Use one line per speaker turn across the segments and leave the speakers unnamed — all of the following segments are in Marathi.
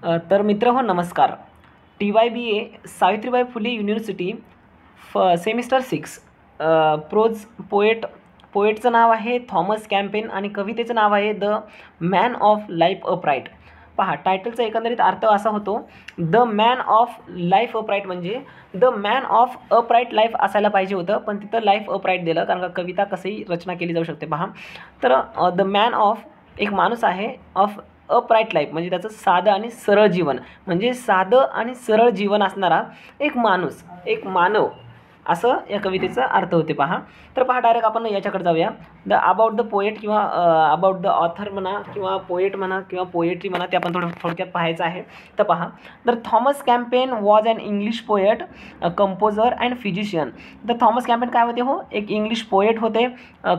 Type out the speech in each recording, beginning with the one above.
तर मित्र हो नमस्कार. TYBA Savitribai Phule university semester 6 prose पोएटचं नाव आहे थॉमस कॅम्पेन आणि कवितेचं नाव आहे the man of life upright. पहा, टायटलचा एकंदरीत अर्थ असा होतो, the man of life upright म्हणजे the man of upright life असायला पाहिजे होतं, पण तिथं लाईफ अपराईट दिलं कारण का कविता कसंही रचना केली जाऊ शकते. पहा, तर द मॅन ऑफ एक माणूस आहे, ऑफ अपराईट लाईफ म्हणजे त्याचं साधं आणि सरळ जीवन, म्हणजे साधं आणि सरळ जीवन असणारा एक माणूस, एक मानव, असं या कवितेचा अर्थ होते. पहा, तर पहा डायरेक्ट आपण याच्याकडे जाऊया. द अबाउट द पोएट किंवा अबाउट द ऑथर म्हणा किंवा पोएट म्हणा किंवा पोएट्री म्हणा, ते आपण थोडक्यात पाहायचं आहे. तर पहा, तर Thomas Campion was an English poet, composer and physician. तर थॉमस कॅम्पेन काय होते? हो, एक इंग्लिश पोएट होते,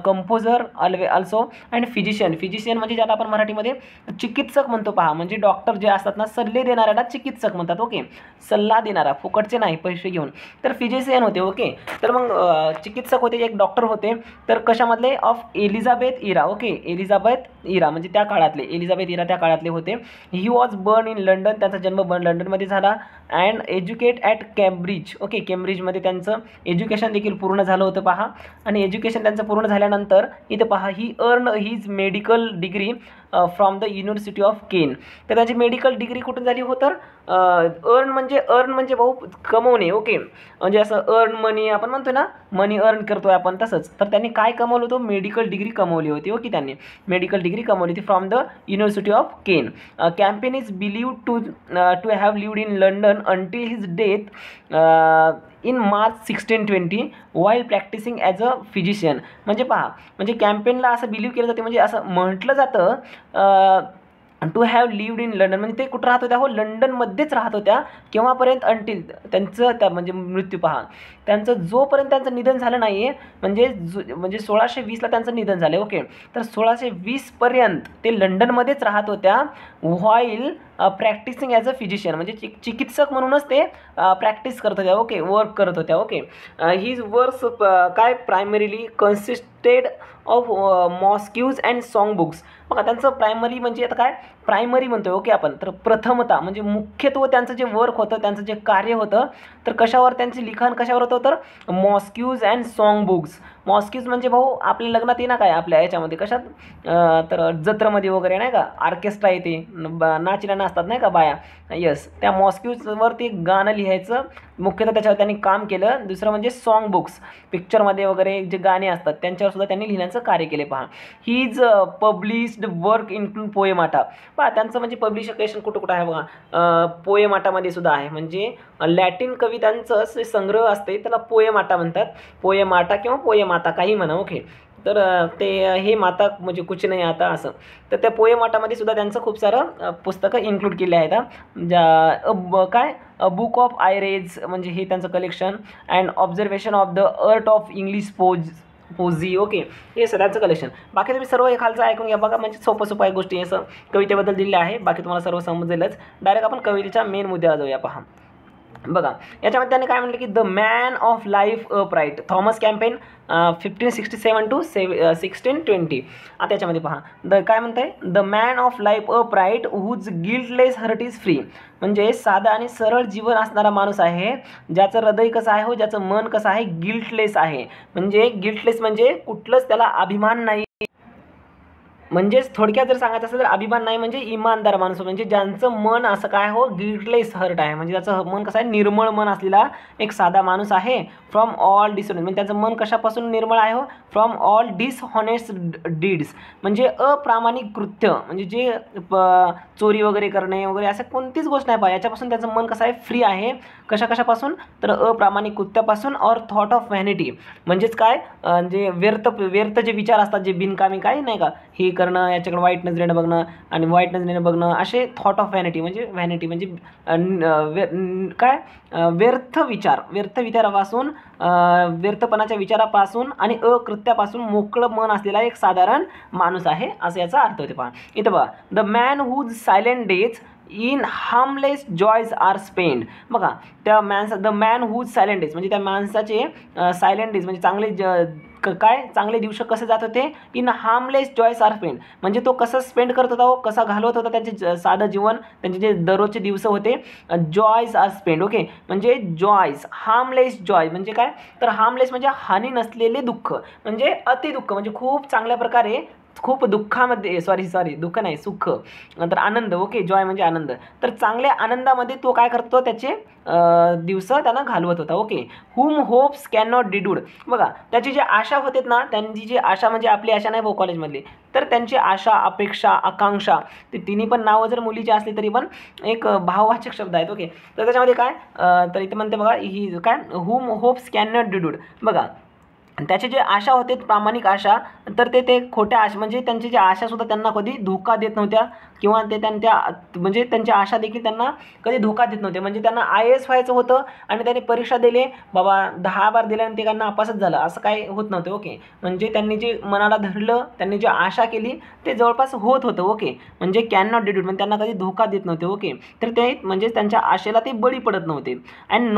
कंपोजर ऑल्सो अँड फिजिशियन म्हणजे ज्याला आपण मराठीमध्ये चिकित्सक म्हणतो. पहा, म्हणजे डॉक्टर जे असतात ना, सल्ले देणाऱ्याला चिकित्सक म्हणतात. ओके, सल्ला देणारा, फुकटचे नाही, पैसे घेऊन. तर फिजिशियन होते. ओके, तर मग चिकित्सक होते, एक डॉक्टर होते. तर कशामधले? Of Elizabeth era. Okay, Elizabeth era म्हणजे त्या काळातले, एलिझाबेथ इरा त्या काळातले होते. He was born in London, त्यांचा जन्म लंडनमध्ये झाला. And educate at Cambridge. Okay, केम्ब्रिजमध्ये त्यांचं एज्युकेशन देखील पूर्ण झालं होतं. पहा, आणि एज्युकेशन त्यांचं पूर्ण झाल्यानंतर इथं पहा, he earn his medical degree from the university of Caen. तर त्याची मेडिकल डिग्री कुठून झाली हो? तर अर्न म्हणजे भाऊ कमवणे. ओके, म्हणजे असं अर्न मनी आपण म्हणतो ना, मनी अर्न करतोय आपण, तसंच. तर त्यांनी काय कमवलं होतं? मेडिकल डिग्री कमवली होती. ओके, त्यांनी मेडिकल डिग्री कमवली होती from the university of Caen. Campion is believed to have lived in London until his death in March 1620 while practising as a physician. म्हणजे पहा, म्हणजे कॅम्पेनला असं बिलीव्ह केलं जाते, म्हणजे असं म्हटलं जातं to have lived in London, म्हणजे ते कुठं राहत होत्या? हो, लंडनमध्येच राहत होत्या. केव्हापर्यंत? अंटिल त्यांचं त्या म्हणजे मृत्यू. पहा, त्यांचं जोपर्यंत त्यांचं निधन झालं नाही आहे, म्हणजे 1620ला त्यांचं निधन झालं. ओके, तर 1620पर्यंत ते लंडनमध्येच राहत होत्या. While practising as a physician म्हणजे चिकित्सक म्हणूनच ते प्रॅक्टिस करत होत्या. ओके, वर्क करत होत्या. ओके, हीज वर्क्स काय primarily consisted of masques and song books. बघा, त्यांचं प्रायमरी म्हणजे आता काय प्रायमरी म्हणतोय. ओके, आपण तर प्रथमता म्हणजे मुख्यत्व त्यांचं जे वर्क होतं, त्यांचं जे कार्य होतं, तर कशावर त्यांचे लिखाण कशावर होतं? तर मॉस्क्यूज अँड सॉंग बुक्स. मॉस्क्यूज म्हणजे भाऊ आपल्या लग्नात ये ना, काय आपल्या याच्यामध्ये कशात, तर जत्रेमध्ये वगैरे नाही का, ऑर्केस्ट्रा येते, नाचल्या नाचतात नाही का बाया. यस, त्या मॉस्क्यूजवरती गाणं लिहायचं मुख्यतः, त्याच्यावर त्यांनी काम केलं. दुसरं म्हणजे सॉंग बुक्स, पिक्चरमध्ये वगैरे जे गाणे असतात त्यांच्यावर सुद्धा त्यांनी लिहिण्याचं कार्य केले. पहा, he is published work include Poemata. पहा, त्यांचं म्हणजे पब्लिकेशन कुठं कुठं आहे बघा, पोएमाटामध्ये सुद्धा आहे. म्हणजे लॅटिन कवितांचं जे संग्रह असते त्याला पोएमाटा म्हणतात. पोएमाटा किंवा पोएमाता काही म्हणा. ओके, तर ते हे माता म्हणजे कुछ नाही आता असं. तर त्या पोएमाटामध्ये सुद्धा त्यांचं खूप सारं पुस्तकं इन्क्लूड केले आहेत. काय बुक ऑफ आयरेज म्हणजे हे त्यांचं collection. And observation of the art of English poesy. Okay, हे सगळ्यांचं कलेक्शन. बाकी तुम्ही सर्व खालचं ऐकून घ्या बघा, म्हणजे सोपं आहे गोष्टी, असं कवितेबद्दल दिलेलं आहे. बाकी तुम्हाला सर्व समजेलच. डायरेक्ट आपण कवितेच्या मेन मुद्द्याला जाऊया. पहा बघा, याच्यामध्ये त्यांनी काय म्हटलं की the man of life upright, Thomas Campion 1567 to 1620. आता याच्यामध्ये पहा, काय म्हणताय? The man of life upright whose guiltless heart is free. म्हणजे साधा आणि सरळ जीवन असणारा माणूस आहे, ज्याचं हृदय कसं आहे हो, ज्याचं मन कसं आहे, गिल्टलेस आहे. म्हणजे गिल्टलेस म्हणजे कुठलंच त्याला अभिमान नाही. म्हणजेच थोडक्यात जर सांगायचं असेल तर अभिमान नाही म्हणजे इमानदार माणूस, म्हणजे ज्यांचं मन असं काय हो, गिल्टलेस हर्ट आहे, म्हणजे त्याचं मन कसं आहे, निर्मळ मन असलेला एक साधा माणूस आहे. फ्रॉम ऑल डिसऑनेस्ट म्हणजे त्याचं मन कशापासून निर्मळ आहे हो? फ्रॉम ऑल डिसऑनेस्ट डीड्स म्हणजे अप्रामाणिक कृत्य, म्हणजे जे चोरी वगैरे करणे वगैरे असं कोणतीच गोष्ट नाही. पहा, याच्यापासून त्याचं मन कसं आहे, फ्री आहे. कशापासून? तर अप्रामाणिक कृत्यापासून. और थॉट ऑफ व्हॅनिटी म्हणजेच काय, जे व्यर्थ जे विचार असतात, जे बिनकामी काही नाही का, हे करणं, याच्याकडे वाईट नजरेनं बघणं आणि वाईट नजरेनं बघणं, असे थॉट ऑफ व्हॅनिटी म्हणजे काय व्यर्थ विचारापासून, व्यर्थपणाच्या विचारापासून आणि अकृत्यापासून मोकळं मन असलेला एक साधारण माणूस आहे, असं याचा अर्थ होते. पहा इथं बघा, the man whose silent days in harmless joys are spent. बघा, त्या the man whose silent days म्हणजे त्या माणसाचे सायलेंट डेज म्हणजे काय चांगले दिवस कसे जात होते, in harmless joys are spent, म्हणजे तो कसं स्पेंड करत होता, कसा घालवत होता त्यांचे साधं जीवन, त्यांचे जे दररोजचे दिवस होते. जॉयस आर स्पेंड, ओके, म्हणजे जॉयस, हार्मलेस जॉय म्हणजे काय, तर हार्मलेस म्हणजे हानी नसलेले दुःख, म्हणजे अति दुःख, म्हणजे खूप चांगल्या प्रकारे खूप दुःखामध्ये, सॉरी दुःख नाही, सुख, नंतर आनंद, ओके, जॉय म्हणजे आनंद, तर चांगल्या आनंदामध्ये तो काय करतो, त्याचे दिवस त्यांना घालवत होता. Okay, whom hopes cannot डिडूड, बघा त्याची जी आशा होते ना, त्यांची जी आशा म्हणजे आपली आशा नाही भाऊ कॉलेजमधली, तर त्यांची आशा, अपेक्षा, आकांक्षा, ते तिन्ही पण नावं जर मुलीची असली तरी पण एक भाववाचक शब्द आहेत. ओके, तर त्याच्यामध्ये काय, तर इथे म्हणते बघा, ही काय, हुम होप्स कॅन नॉट डिडूड, बघा त्याचे जे आशा होते, प्रामाणिक आशा, तर ते खोट्या आशा, म्हणजे त्यांची जी आशासुद्धा त्यांना कधी धोका देत नव्हत्या, किंवा ते त्यांच्या म्हणजे त्यांच्या आशा देखील त्यांना कधी धोका देत नव्हते. म्हणजे त्यांना IAS व्हायचं होतं आणि त्यांनी परीक्षा दिली, बाबा 10 बार दिल्यानंतर ते त्यांना अपासच झालं, असं काही होत नव्हतं. ओके, म्हणजे त्यांनी जे मनाला धरलं, त्यांनी जी आशा केली ते जवळपास होत होतं. ओके, म्हणजे कॅन नॉट डिडूड म्हणजे त्यांना कधी धोका देत नव्हते. ओके, तर ते म्हणजे त्यांच्या आशेला ते बळी पडत नव्हते. अँड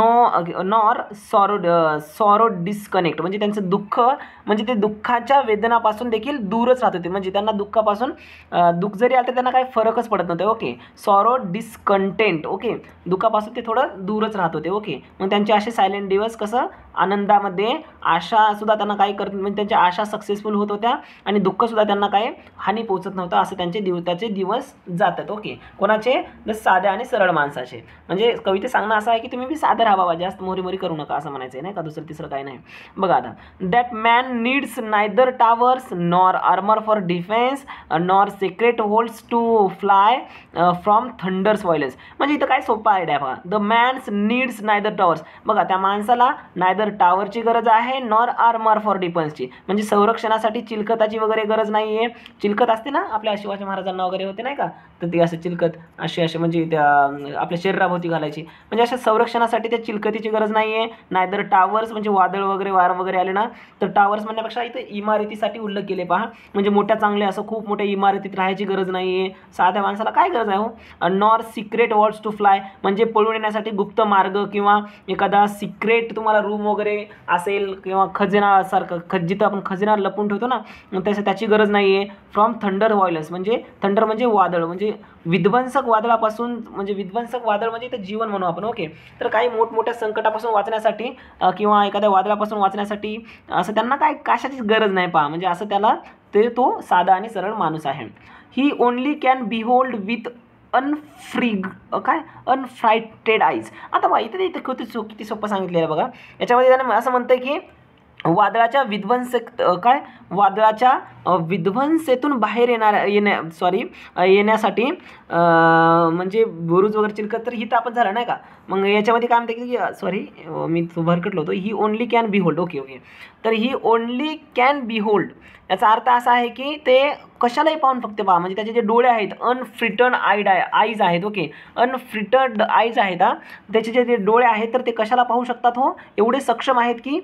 नॉर सॉरो डिस्कनेक्ट, म्हणजे त्यांचं दुःख, म्हणजे ते दुःखाच्या वेदनापासून देखील दूरच राहत होते, म्हणजे त्यांना दुःखापासून दुःख जरी आलं तर त्यांना काही फरकच पडत नव्हते. ओके, सॉरो डिस्कंटेंट, ओके, दुःखापासून ते थोडं दूरच राहत होते. ओके, मग त्यांचे असे सायलेंट दिवस, कसं आनंदामध्ये आशासुद्धा त्यांना काही करत, म्हणजे त्यांच्या आशा सक्सेसफुल होत होत्या आणि दुःखसुद्धा त्यांना काही हानी पोचत नव्हतं, असं त्यांचे दिवस जातात. ओके, कोणाचे, साध्या आणि सरळ माणसाचे, म्हणजे कविते सांगणं असं आहे की तुम्ही बी साधं राहा बाबा, जास्त मोरी करू नका, असं म्हणायचं आहे नाही का, दुसरं तिसरं काही नाही. बघा आता, that man needs neither towers nor armour for defence nor secret holds to fly from thunder's violence, म्हणजे इथं काय सोपं आयडिया बघा, the man's needs neither towers, बघा त्या माणसाला नायदर टावरची गरज आहे, नॉर आर्मर फॉर डिफेन्सची, म्हणजे संरक्षणासाठी चिलखताची वगैरे गरज नाही आहे. चिलखत असते ना आपल्या शिवाजी महाराजांना वगैरे होते नाही का, तर ती असं चिलखत असे म्हणजे त्या आपल्या शरीराभोवती घालायची, म्हणजे अशा संरक्षणासाठी त्या चिलखतीची गरज नाही आहे. नायदर टावर्स म्हणजे वादळ वगैरे, वार वगैरे आले ना, तर टावर्स म्हणण्यापेक्षा इथं इमारतीसाठी उल्लेख केले पहा, म्हणजे मोठ्या चांगल्या असं खूप मोठ्या इमारतीत राहायची गरज नाही आहे. साध्या माणसाला काय गरज आहे हो. Nor secret walls to fly, म्हणजे पळून येण्यासाठी गुप्त मार्ग किंवा एखादा सिक्रेट तुम्हाला रूम वगैरे असेल, किंवा खजिनासारखं जिथं आपण खजिना लपून ठेवतो ना, त्याची गरज नाही आहे. फ्रॉम थंडर व्हायलन्स, म्हणजे थंडर म्हणजे वादळ, म्हणजे विध्वंसक वादळापासून, म्हणजे विध्वंसक वादळ म्हणजे इथं जीवन म्हणू आपण. ओके, तर काही मोठमोठ्या संकटापासून वाचण्यासाठी किंवा एखाद्या वादळापासून वाचण्यासाठी असं त्यांना काय कशाचीच गरज नाही पहा, म्हणजे असं त्याला तो साधा आणि सरळ माणूस आहे. He only can behold with unaffrighted eyes. आता बघा इथे किती सोपं सांगितलेलं बघा, याच्यामध्ये त्याने असं म्हणतं की वादळाच्या विध्वंसेतून बाहेर येण्यासाठी म्हणजे बुरुज वगैरे चिलखत, तर ही तर आपण झालं नाही का. मग याच्यामध्ये काय म्हणते की मी भरकटलो होतो, ही ओनली कॅन बिहोल्ड. ओके, तर ही ओनली कॅन बिहोल्ड याचा अर्थ असा आहे की ते कशालाही पाहून फक्त पहा, म्हणजे त्याचे जे डोळे आहेत अनफ्रिटन आईज आहेत. ओके, अनफ्रिटड आईज आहेत, त्याचे जे डोळे आहेत तर ते कशाला पाहू शकतात हो, एवढे सक्षम आहेत की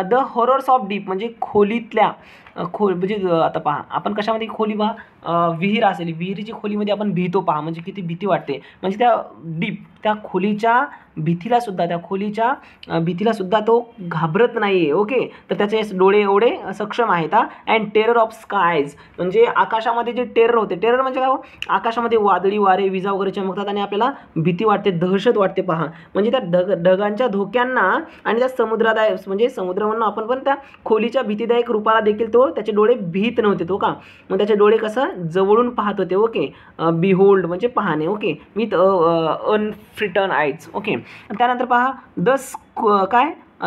द हॉरर्स ऑफ डीप, म्हणजे खोलीतल्या म्हणजे आता पहा आपण कशामध्ये खोली पहा, विहीर असेल, विहिरीची खोलीमध्ये आपण भीतो पहा, म्हणजे किती भीती वाटते, म्हणजे त्या डीप त्या खोलीच्या भीतीला सुद्धा तो घाबरत नाही आहे. ओके, तर त्याचे डोळे एवढे सक्षम आहेत. अँड टेरर ऑफ स्कायज, म्हणजे आकाशामध्ये जे टेरर होते, टेरर म्हणजे काय हो, आकाशामध्ये वादळी वारे विजा वगैरे चमकतात आणि आपल्याला भीती वाटते, दहशत वाटते पहा, म्हणजे त्या ढगांच्या धोक्यांना आणि त्या म्हणजे समुद्र म्हणून आपण पण त्या खोलीच्या भीतीदायक रूपाला देखील त्याचे डोळे भीत नव्हते तो का, मग त्याचे डोळे कसं जवळून पाहत होते. ओके, बिहोल्ड म्हणजे पाहणे. Okay, with unaffrighted eyes. Okay, त्यानंतर पहा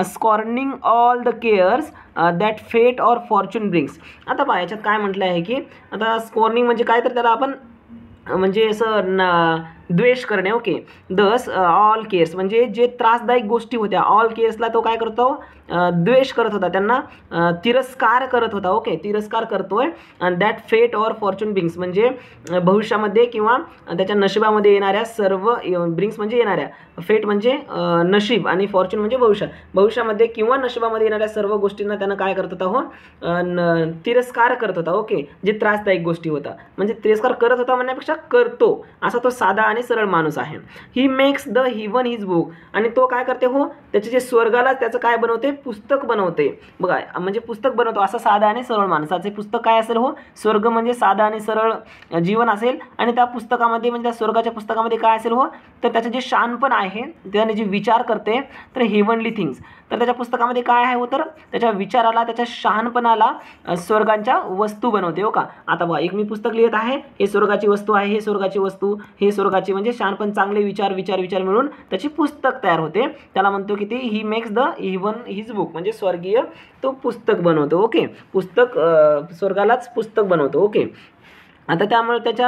scorning all the cares that fate or fortune brings. आता पहा याच्यात काय म्हटलं आहे की आता स्कॉर्निंग म्हणजे काय, तर त्याला आपण म्हणजे असं द्वेष करणे. ओके, ऑल केअर्स म्हणजे जे त्रासदायक गोष्टी होत्या, ऑल केअर्सला तो काय करतो, द्वेष करत होता, त्यांना तिरस्कार करत होता. ओके, तिरस्कार करतोय. आणि that fate or fortune brings म्हणजे भविष्यामध्ये किंवा त्याच्या नशिबामध्ये येणाऱ्या सर्व, ब्रिंग्स म्हणजे येणाऱ्या, फेट म्हणजे नशीब आणि फॉर्च्यून म्हणजे भविष्यामध्ये किंवा नशिबामध्ये येणाऱ्या सर्व गोष्टींना त्यानं काय करत होता हो, तिरस्कार करत होता. ओके, जे त्रासदायक गोष्टी होता, म्हणजे तिरस्कार करत होता म्हणण्यापेक्षा करतो, असा तो साधा आणि आणि सरळ माणूस आहे. He makes the हिवन his book, आणि तो काय करते हो, त्याचे जे स्वर्गाला त्याचं काय बनवते, पुस्तक बनवते. बघा म्हणजे पुस्तक बनवतो असं साधा आणि सरळ माणसाचे पुस्तक काय असेल हो, स्वर्ग म्हणजे साधा आणि सरळ जीवन असेल, आणि त्या पुस्तकामध्ये म्हणजे त्या स्वर्गाच्या पुस्तकामध्ये काय असेल हो, तर त्याचं जे शहाणपण आहे, त्याने जे विचार करते, तर हेवनली थिंग्स, तर त्याच्या पुस्तकामध्ये काय आहे हो, तर त्याच्या विचाराला, त्याच्या शहाणपणाला स्वर्गांच्या वस्तू बनवते हो का. आता बघा एक मी पुस्तक लिहित आहे, हे स्वर्गाची वस्तू आहे, हे स्वर्गाची वस्तू, हे स्वर्गाची म्हणजे शहाणपण, चांगले विचार विचार विचार मिळून त्याची पुस्तक तयार होते. त्याला म्हणतो की ते he makes the even his book, म्हणजे स्वर्गीय तो पुस्तक बनवतो. ओके, पुस्तक स्वर्गालाच पुस्तक बनवतो. ओके, आता त्यामुळे त्याच्या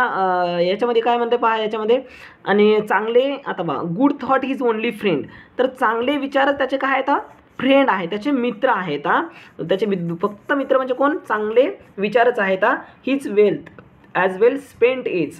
याच्यामध्ये काय म्हणते पहा याच्यामध्ये, आणि चांगले, आता बघा good thought is only friend, तर चांगले विचार त्याचे काय आहेत, फ्रेंड आहे, त्याचे मित्र आहेत. त्याचे फक्त मित्र म्हणजे कोण, चांगले विचारच आहेत. His wealth as well spent is,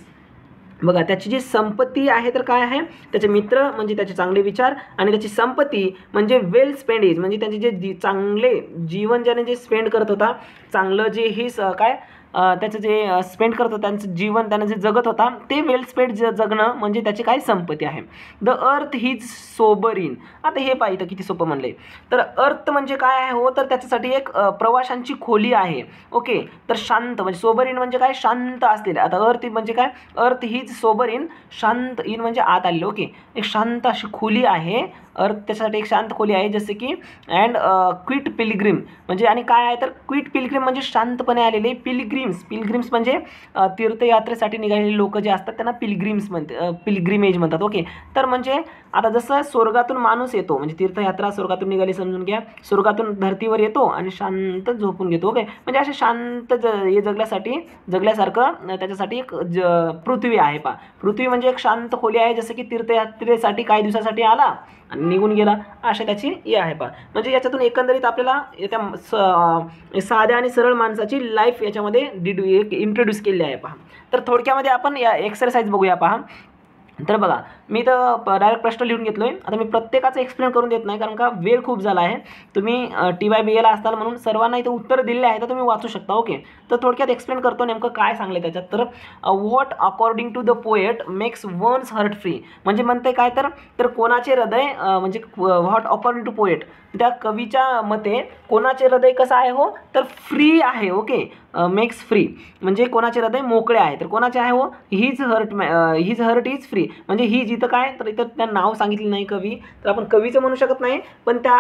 बघा त्याची जी संपत्ती आहे तर काय आहे, त्याचे मित्र म्हणजे त्याचे चांगले विचार, आणि त्याची संपत्ती म्हणजे वेल स्पेंड इज, म्हणजे त्यांचे जे चांगले जीवन ज्याने जे स्पेंड करत होता, चांगलं जे ही काय त्याचं जे स्पेंड करतो, त्यांचं जीवन त्यानं जे जगत होता ते वेल स्पेंड जगणं म्हणजे त्याची काय संपत्ती आहे. The earth his sober in, आता हे पाहिजे किती सोपं म्हणले, तर अर्थ म्हणजे काय आहे हो, तर त्याच्यासाठी एक प्रवाशांची खोली आहे. ओके, तर शांत म्हणजे सोबर इन म्हणजे काय, शांत असलेले. आता अर्थ म्हणजे काय, अर्थ हिज सोबर इन, शांत, इन म्हणजे आत आलेलं. ओके, एक शांत अशी खोली आहे अर्थ, त्याच्यासाठी एक शांत खोली आहे. जसे की अँड क्विट पिलग्रिम म्हणजे, आणि काय आहे तर क्विट पिलग्रिम म्हणजे शांतपणे आलेले. पिलग्रिम्स म्हणजे तीर्थयात्रेसाठी निघालेले लोक जे असतात त्यांना पिलग्रिम्स पिलग्रिमेज म्हणतात. ओके, तर म्हणजे आता जसं स्वर्गातून माणूस येतो, म्हणजे तीर्थयात्रा स्वर्गातून निघाली समजून घ्या, स्वर्गातून धर्तीवर येतो आणि शांत झोपून घेतो. ओके, म्हणजे असे शांत हे जगल्यासारखं त्याच्यासाठी एक पृथ्वी आहे पहा. पृथ्वी म्हणजे एक शांत खोली आहे, जसं की तीर्थयात्रेसाठी काही दिवसासाठी आला आणि निघून गेला, अशा त्याची हे आहे पहा. म्हणजे याच्यातून एकंदरीत आपल्याला त्या साध्या आणि सरळ माणसाची लाईफ याच्यामध्ये इंट्रोड्यूस केली आहे पहा. तर थोडक्यामध्ये आपण या एक्सरसाइज बघूया पहा. तर बघा मी तर डायरेक्ट प्रश्न लिहून घेतलो आहे. आता मी प्रत्येकाचं एक्सप्लेन करून देत नाही, कारण का वेळ खूप झाला आहे. तुम्ही TYBAला असताल म्हणून सर्वांना इथं उत्तर दिले आहे, तर तुम्ही वाचू शकता. ओके, तर थोडक्यात एक्सप्लेन करतो नेमकं काय सांगले त्याच्यात. तर what according to the poet makes one's heart free, म्हणजे म्हणते काय तर कोणाचे हृदय म्हणजे व्हॉट अकॉर्डिंग टू पोएट, त्या कवीच्या मते कोणाचे हृदय कसं आहे हो, तर फ्री आहे. ओके, मेक्स फ्री म्हणजे कोणाचे हृदय मोकळे आहे, तर कोणाचे आहे हो, हिज हर्ट इज फ्री, म्हणजे ही जिथं काय, तर इथं त्या नाव सांगितलं नाही कवी, तर आपण कवीचं म्हणू शकत नाही, पण त्या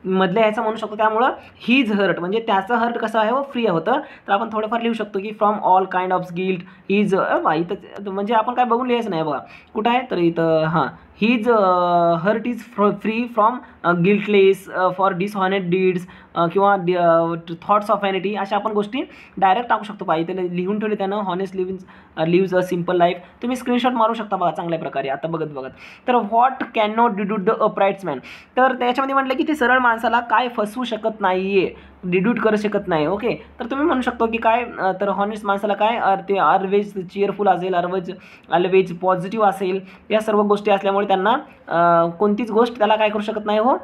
मधल्या ह्याचं म्हणू शकतो. त्यामुळं हिज हर्ट म्हणजे त्याचं हर्ट कसं आहे हो, फ्री होतं. तर आपण थोडंफार लिहू शकतो की from all kind of guilt his, इथं म्हणजे आपण काय बघून लिहायचं नाही बघा कुठं आहे, तर इथं हां, his heart is free from guiltless for dishonest deeds किंवा थॉट्स ऑफ व्हॅनिटी, अशा आपण गोष्टी डायरेक्ट टाकू शकतो पाहिजे. त्याला लिहून ठेवले त्यानं, honest lives a simple life. तुम्ही स्क्रीनशॉट मारू शकता बघा चांगल्या प्रकारे आता बघत. तर व्हॉट कॅन नॉट डिड्यूट द अपराइट्स मॅन, तर त्याच्यामध्ये म्हटलं की ते सरळ माणसाला काय फसवू शकत नाही आहे, डिड्यूट करू शकत नाही. ओके, तर तुम्ही म्हणू शकतो की काय, तर हॉनेस्ट माणसाला काय ते ऑलवेज चीअरफुल असेल, ऑलवेज पॉझिटिव्ह असेल, या सर्व गोष्टी असल्यामुळे त्यांना कोणतीच गोष्ट त्याला काय करू शकत नाही हो,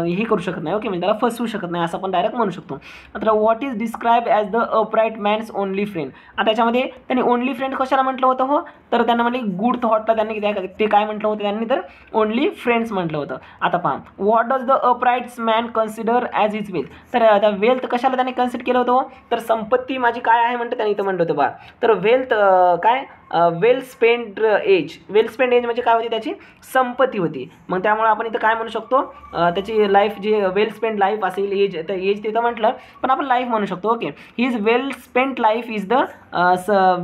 हे करू शकत नाही. ओके, म्हणजे त्याला फसवू शकत नाही असं आपण डायरेक्ट म्हणू शकतो. आता what is describe as the upright man's only friend, आता त्याच्यामध्ये त्यांनी ओनली फ्रेंड कशाला म्हटलं होतं हो, तर त्यांना म्हणजे गुड थॉटला त्यांनी ते काय म्हटलं होतं त्यांनी, तर ओनली फ्रेंड्स म्हटलं होतं. आता पहा, what does the upright's man consider as his wealth, तर आता वेल्थ कशाला त्यांनी कन्सिडर केलं होतं, तर संपत्ती माझी काय आहे म्हणतं त्यांनी इथं म्हटलं होतं बा. तर वेल्थ काय, वेल स्पेंड एज म्हणजे काय होती, त्याची संपत्ती होती. मग त्यामुळे आपण इथं काय म्हणू शकतो, त्याची लाईफ जे वेल स्पेंड लाईफ असेल, एज तिथं म्हटलं पण आपण लाईफ म्हणू शकतो. Okay, his well spent life is the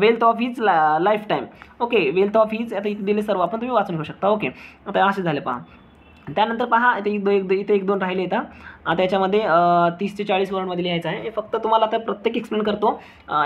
wealth of his life time. Okay, wealth of his, आता इथे दिले सर्व आपण तुम्ही वाचून घेऊ शकता. ओके, आता असे झाले पहा. त्यानंतर पहा इथे एक दोन राहिले इथं. आता याच्यामध्ये 30 ते 40 वर्डमध्ये लिहायचं आहे. हे फक्त तुम्हाला आता प्रत्येक एक्सप्लेन करतो.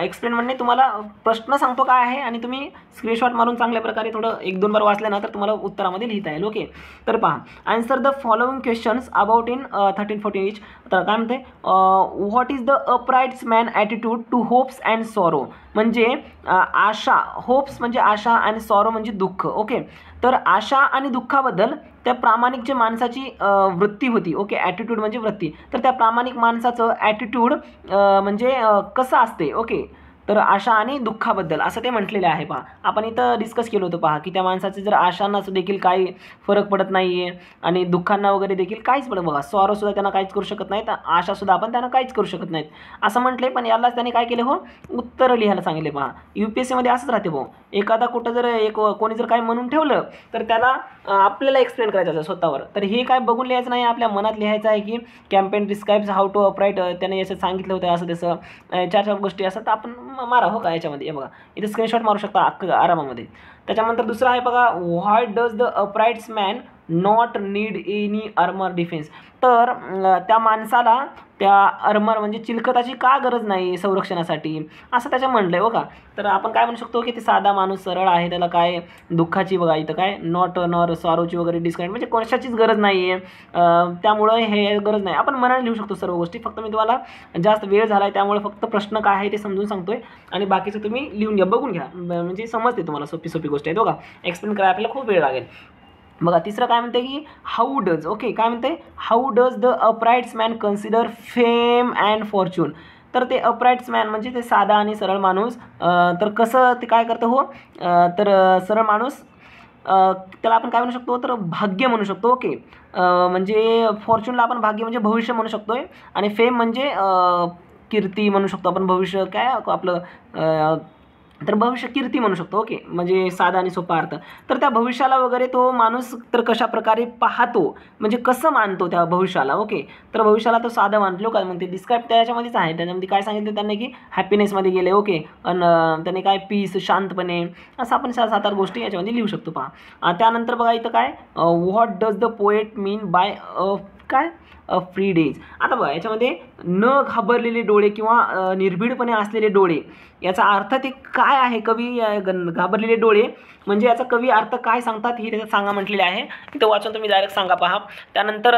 एक्सप्लेन म्हणजे तुम्हाला प्रश्न सांगतो काय आहे आणि तुम्ही स्क्रीनशॉट मारून चांगल्या प्रकारे थोडं 1-2 बार वाचलं ना तर तुम्हाला उत्तरामध्ये लिहिता येईल. ओके, तर पहा, answer the following questions about in 13-14 each. तर काय म्हणते, what is the upright's man attitude to hopes and sorrow, म्हणजे आशा, होप्स म्हणजे आशा आणि सॉरो म्हणजे दुःख. ओके, तर आशा आणि दुःखाबद्दल त्या प्रामाणिक जे माणसाची वृत्ती होती. ओके, ॲटिट्यूड म्हणजे वृत्ती, तर त्या प्रामाणिक माणसाचं ॲटिट्यूड म्हणजे कसं असते. ओके, तर आशा आणि दुःखाबद्दल असं ते म्हटलेलं आहे पहा. आपण इथं डिस्कस केलं होतं पहा की त्या माणसाचे जर आशांना देखील काही फरक पडत नाही आहे आणि दुःखांना वगैरे देखील काहीच पडत, बघा सॉरोसुद्धा त्यांना काहीच करू शकत नाहीत, आशासुद्धा आपण त्यांना काहीच करू शकत नाहीत असं म्हटले. पण यालाच त्यांनी काय केले हो, उत्तर लिहायला सांगितले पहा. UPSCमध्ये असंच राहते भाऊ, एखादा कुठं जर कोणी जर काही म्हणून ठेवलं तर त्याला आपल्याला एक्सप्लेन करायचं आहे स्वतःवर. तर हे काय बघून लिहायचं नाही, आपल्या मनात लिहायचं आहे की Campion describes how to upright, त्याने असं सांगितलं होतं असं तसं 4-4 गोष्टी असतात, तर आपण मारा हो का याच्यामध्ये. हे बघा इथे स्क्रीनशॉट मारू शकता आरामामध्ये. त्याच्यानंतर दुसरं आहे बघा, why does the upright's man not need any armour defence. तर त्या माणसाला त्या आर्मर म्हणजे चिलखताची का गरज नाही संरक्षणासाठी असं त्याच्या म्हणलं आहे बघा. तर आपण काय म्हणू शकतो की ते साधा माणूस सरळ आहे, त्याला काय दुःखाची, बघा इथं काय नॉट नॉर सॉरोची वगैरे डिस्क्राईब म्हणजे कोणाच्याचीच गरज नाही आहे, त्यामुळं हे गरज नाही. आपण मनाने लिहू शकतो सर्व गोष्टी. फक्त मी तुम्हाला जास्त वेळ झाला आहे त्यामुळे फक्त प्रश्न काय आहे ते समजून सांगतोय आणि बाकीचं तुम्ही लिहून घ्या, बघून घ्या, म्हणजे समजते तुम्हाला. सोपी गोष्ट आहे बघा, एक्सप्लेन करायला आपल्याला खूप वेळ लागेल. बघा तिसरं काय म्हणते की हाऊ डज, ओके काय म्हणते, how does the upright's man consider fame and fortune. तर ते अपराईट्स मॅन म्हणजे ते साधा आणि सरळ माणूस, तर कसं ते काय करतं हो, तर सरळ माणूस त्याला आपण काय म्हणू शकतो, तर भाग्य म्हणू शकतो. ओके म्हणजे फॉर्च्यूनला आपण भाग्य म्हणजे भविष्य म्हणू शकतो आहे आणि फेम म्हणजे कीर्ती म्हणू शकतो आपण, भविष्य काय आपलं तर भविष्य कीर्ती म्हणू शकतो. ओके म्हणजे साधा आणि सोपा अर्थ. तर त्या भविष्याला वगैरे तो माणूस तर कशा प्रकारे पाहतो म्हणजे कसं मानतो त्या भविष्याला. ओके तर भविष्याला तो साधा मानतो का, मग ते डिस्क्राईब त्याच्यामध्येच आहे. त्याच्यामध्ये काय सांगितलं त्यांनी की हॅपीनेसमध्ये गेले. ओके आणि त्याने काय पीस, शांतपणे, असं आपण 7-8 गोष्टी याच्यामध्ये लिहू शकतो पहा. त्यानंतर बघा इथं काय, what does the poet mean by काय फ्री डेज. आता बघा याच्यामध्ये न घाबरलेले डोळे किंवा निर्भीडपणे असलेले डोळे याचा अर्थ ते काय आहे, कवी घाबरलेले डोळे म्हणजे याचा कवी अर्थ काय सांगतात हे त्याचं सांगा म्हटलेले आहे. इथं वाचून तुम्ही डायरेक्ट सांगा पहा. त्यानंतर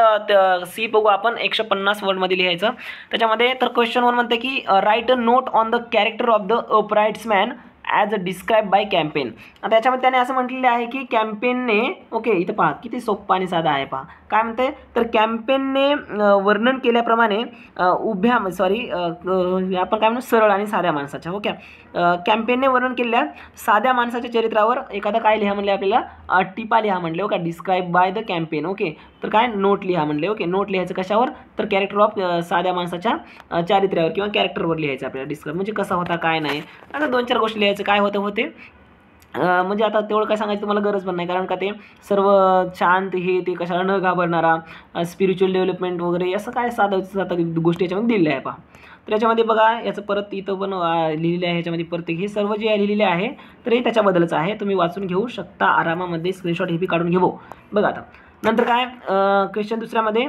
सी बघू आपण 150 वर्डमध्ये लिहायचं. त्याच्यामध्ये तर क्वेश्चन 1 म्हणते की write a note on the character of the upright's man as a describe by Campion. आता त्याच्यामध्ये त्याने असं म्हटलेलं आहे की कॅम्पेनने, ओके इथं पहा किती सोप्पा आणि साधा आहे पहा. काय म्हणते, तर कॅम्पेनने वर्णन केल्याप्रमाणे आपण काय म्हणू सरळ आणि साध्या माणसाच्या. ओके कॅम्पेनने वर्णन केलेल्या साध्या माणसाच्या चरित्रावर एखादा काय लिहा म्हणले आपल्याला, टिपा लिहा म्हणले. Okay describe by the campaign. Okay तर काय नोट लिहा म्हणले. ओके नोट लिहायचं कशावर, तर कॅरेक्टर ऑफ साध्या माणसाच्या चारित्र्यावर किंवा कॅरेक्टरवर लिहायचं आपल्याला. डिस्क्राईब म्हणजे कसा होता काय नाही, आता 2-4 गोष्टी लिहायचं. काय होते म्हणजे आता तेवढं काय सांगायचं तुम्हाला गरज पण नाही, कारण का ते सर्व शांत हे ते कशाला न घाबरणारा, स्पिरिच्युअल डेव्हलपमेंट वगैरे असं काय साधं गोष्टी याच्यामध्ये दिलेल्या आहे पहा. तर याच्यामध्ये बघा याचं परत इथं पण लिहिलेलं आहे, ह्याच्यामध्ये प्रत्येक हे सर्व जे लिहिलेले आहे तर हे त्याच्याबद्दलच आहे, तुम्ही वाचून घेऊ शकता आरामामध्ये. स्क्रीनशॉट हे बी काढून घेऊ. बघा आता नंतर काय क्वेश्चन दुसऱ्यामध्ये,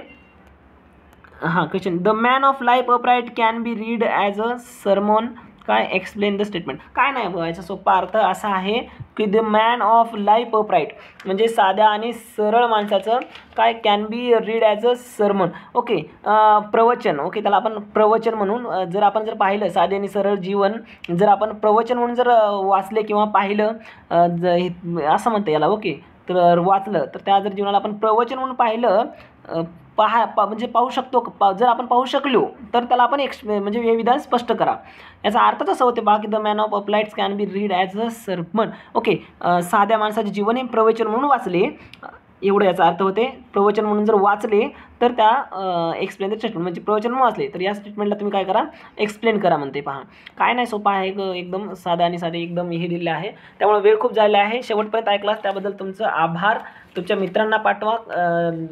हां question, the man of life upright can be read as a sermon. काय एक्सप्लेन द स्टेटमेंट. काय नाही बघा याचा सोपा अर्थ असा आहे की the man of life upright म्हणजे साध्या आणि सरळ माणसाचं काय can be read as a sermon. Okay प्रवचन. ओके त्याला आपण प्रवचन म्हणून जर आपण पाहिलं, साधे आणि सरळ जीवन जर आपण प्रवचन म्हणून जर वाचले किंवा पाहिलं असं म्हणतं याला. ओके तर वाचलं तर त्या जर जीवनाला आपण प्रवचन म्हणून पाहिलं, म्हणजे पाहू शकतो, जर आपण पाहू शकलो तर त्याला आपण म्हणजे हे विधान स्पष्ट करा. याचा अर्थ कसं होते बाकी the man of upright's can be read as a sermon. Okay साध्या माणसाचे जीवन हे प्रवचन म्हणून वाचले, एवढं याचा अर्थ होते. प्रवचन म्हणून जर वाचले तर त्या एक्सप्लेन द स्टेटमेंट म्हणजे प्रवचन म्हणून वाचले तर या स्टेटमेंटला तुम्ही काय करा, एक्सप्लेन करा म्हणते पहा. काय नाही सोपा आहे, एकदम साधा आणि साधे एकदम हे दिलेलं आहे. त्यामुळे वेळ खूप झालेला आहे. शेवटपर्यंत ऐकलास त्याबद्दल तुमचं आभार. तुमच्या मित्रांना पाठवा,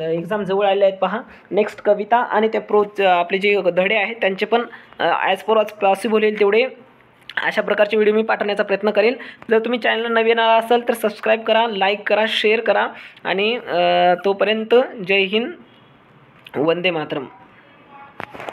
एक्झाम जवळ आले आहेत पहा. नेक्स्ट कविता आणि त्या आपले जे धडे आहेत त्यांचे पण ॲज पर ॲज पॉसिबल होईल तेवढे अशा प्रकारचे व्हिडिओ मी पाठवण्याचा प्रयत्न करेन. जर तुम्ही चॅनलला नवीन आला असाल तर सबस्क्राईब करा, लाईक करा, शेअर करा आणि तोपर्यंत जय हिंद, वंदे मातरम.